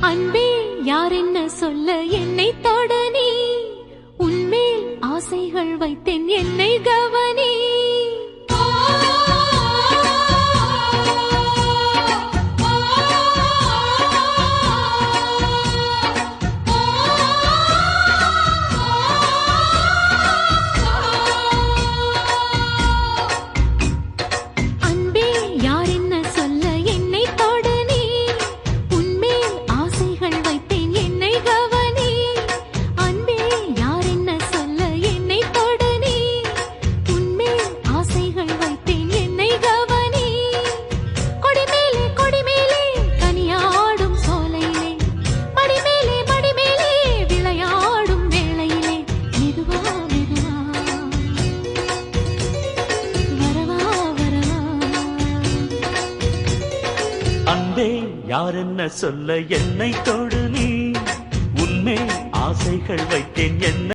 அன்பே யார் என்ன சொல்ல என்னை தொட நீ உன்மேல் ஆசைகள் வைத்தேன் என்னை கவனி அன்பே யார் என்ன சொல்ல என்னை தொடு நீ உன்மேல் ஆசைகள் வைத்தேன் என்னை